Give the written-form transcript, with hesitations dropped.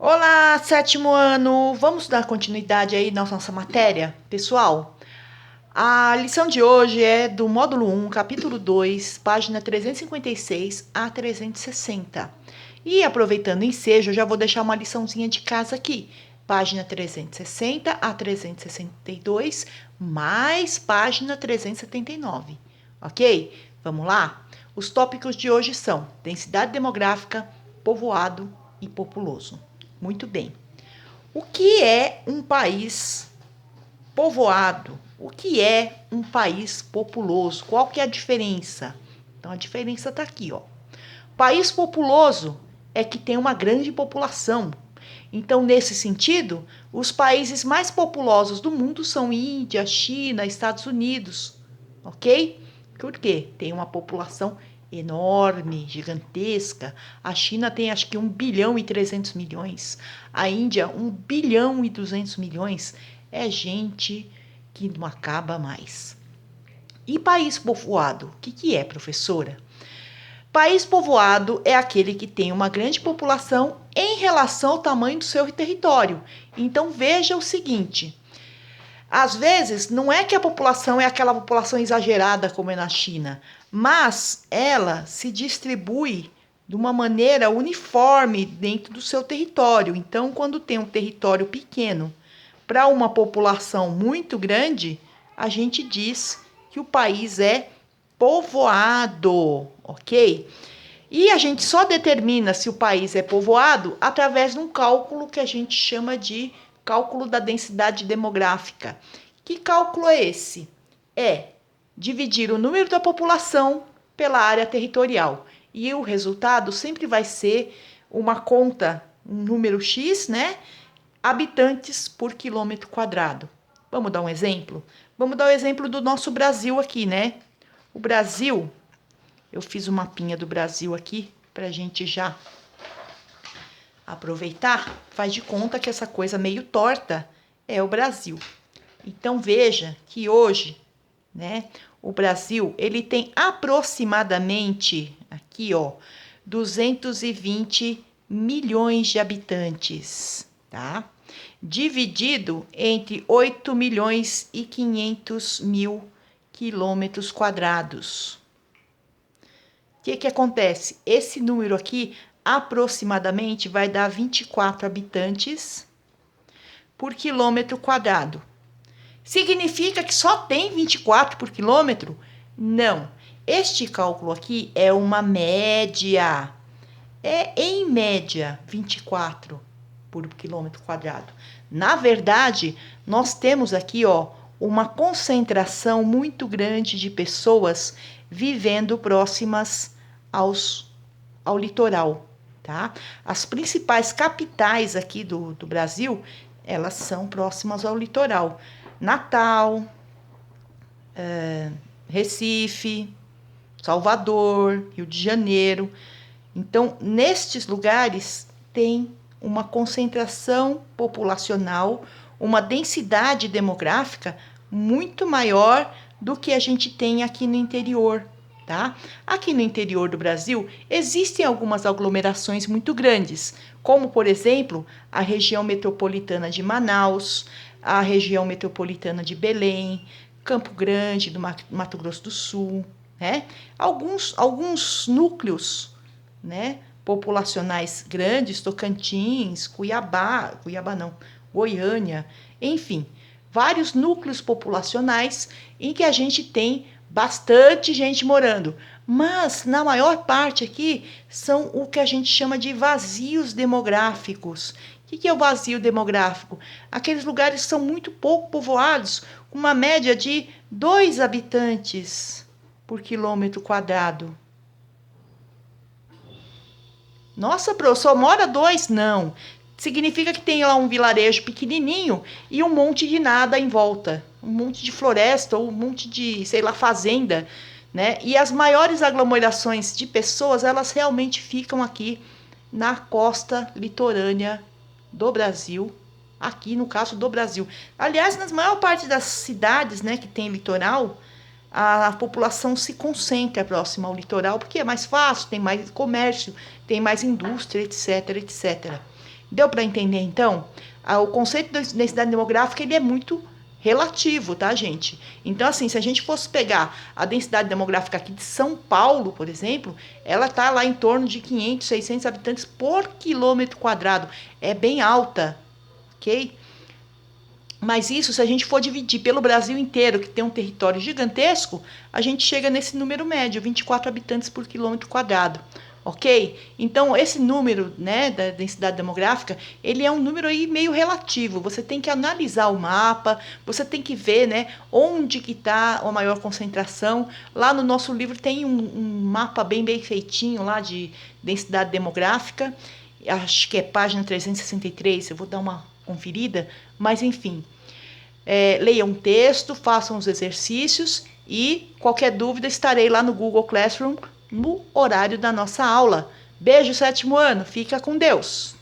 Olá, sétimo ano! Vamos dar continuidade aí na nossa matéria, pessoal? A lição de hoje é do módulo 1, capítulo 2, página 356 a 360. E aproveitando o ensejo, eu já vou deixar uma liçãozinha de casa aqui. Página 360 a 362, mais página 379. Ok? Vamos lá? Os tópicos de hoje são densidade demográfica, povoado e populoso. Muito bem. O que é um país povoado? O que é um país populoso? Qual que é a diferença? Então a diferença está aqui, ó. País populoso é que tem uma grande população. Então, nesse sentido, os países mais populosos do mundo são Índia, China, Estados Unidos, ok? Por quê? Tem uma população enorme, gigantesca. A China tem acho que 1 bilhão e 300 milhões. A Índia, 1 bilhão e 200 milhões. É gente que não acaba mais. E país povoado? O que é, professora? País povoado é aquele que tem uma grande população em relação ao tamanho do seu território. Então veja o seguinte: às vezes não é que a população é aquela população exagerada como é na China, mas ela se distribui de uma maneira uniforme dentro do seu território. Então, quando tem um território pequeno para uma população muito grande, a gente diz que o país é povoado, ok? E a gente só determina se o país é povoado através de um cálculo que a gente chama de cálculo da densidade demográfica. Que cálculo é esse? É dividir o número da população pela área territorial. E o resultado sempre vai ser uma conta, um número X, né? Habitantes por quilômetro quadrado. Vamos dar um exemplo? Vamos dar o exemplo do nosso Brasil aqui, né? O Brasil, eu fiz um mapinha do Brasil aqui para a gente já aproveitar. Faz de conta que essa coisa meio torta é o Brasil. Então veja que hoje, né, o Brasil, ele tem aproximadamente aqui, ó, 220 milhões de habitantes, tá? Dividido entre 8 milhões e 500 mil quilômetros quadrados. O que acontece? Esse número aqui aproximadamente vai dar 24 habitantes por quilômetro quadrado. Significa que só tem 24 por quilômetro? Não. Este cálculo aqui é uma média. É, em média, 24 por quilômetro quadrado. Na verdade, nós temos aqui, ó, uma concentração muito grande de pessoas vivendo próximas ao litoral, tá? As principais capitais aqui do Brasil, elas são próximas ao litoral. Natal, Recife, Salvador, Rio de Janeiro. Então, nestes lugares tem uma concentração populacional, uma densidade demográfica muito maior do que a gente tem aqui no interior, tá? Aqui no interior do Brasil existem algumas aglomerações muito grandes, como por exemplo, a região metropolitana de Manaus, a região metropolitana de Belém, Campo Grande, do Mato Grosso do Sul, né? Alguns núcleos, né, populacionais grandes, Tocantins, Cuiabá não, Goiânia, enfim, vários núcleos populacionais em que a gente tem bastante gente morando. Mas, na maior parte aqui, são o que a gente chama de vazios demográficos. O que é o vazio demográfico? Aqueles lugares que são muito pouco povoados, com uma média de 2 habitantes por quilômetro quadrado. Nossa, pro, só mora 2? Não. Significa que tem lá um vilarejo pequenininho e um monte de nada em volta. Um monte de floresta ou um monte de, sei lá, fazenda, né? E as maiores aglomerações de pessoas, elas realmente ficam aqui na costa litorânea do Brasil, aqui no caso do Brasil. Aliás, nas maior parte das cidades, né, que tem litoral, a população se concentra próxima ao litoral, porque é mais fácil, tem mais comércio, tem mais indústria, etc, etc. Deu para entender, então? O conceito de densidade demográfica ele é muito relativo, tá, gente? Então, assim, se a gente fosse pegar a densidade demográfica aqui de São Paulo, por exemplo, ela tá lá em torno de 500, 600 habitantes por quilômetro quadrado. É bem alta, ok? Mas isso, se a gente for dividir pelo Brasil inteiro, que tem um território gigantesco, a gente chega nesse número médio, 24 habitantes por quilômetro quadrado, ok? Então, esse número, né, da densidade demográfica, ele é um número aí meio relativo. Você tem que analisar o mapa, você tem que ver, né, onde que está a maior concentração. Lá no nosso livro tem um mapa bem feitinho lá de densidade demográfica. Acho que é página 363, eu vou dar uma conferida, mas enfim, leiam o texto, façam os exercícios e qualquer dúvida estarei lá no Google Classroom no horário da nossa aula. Beijo, sétimo ano, fica com Deus!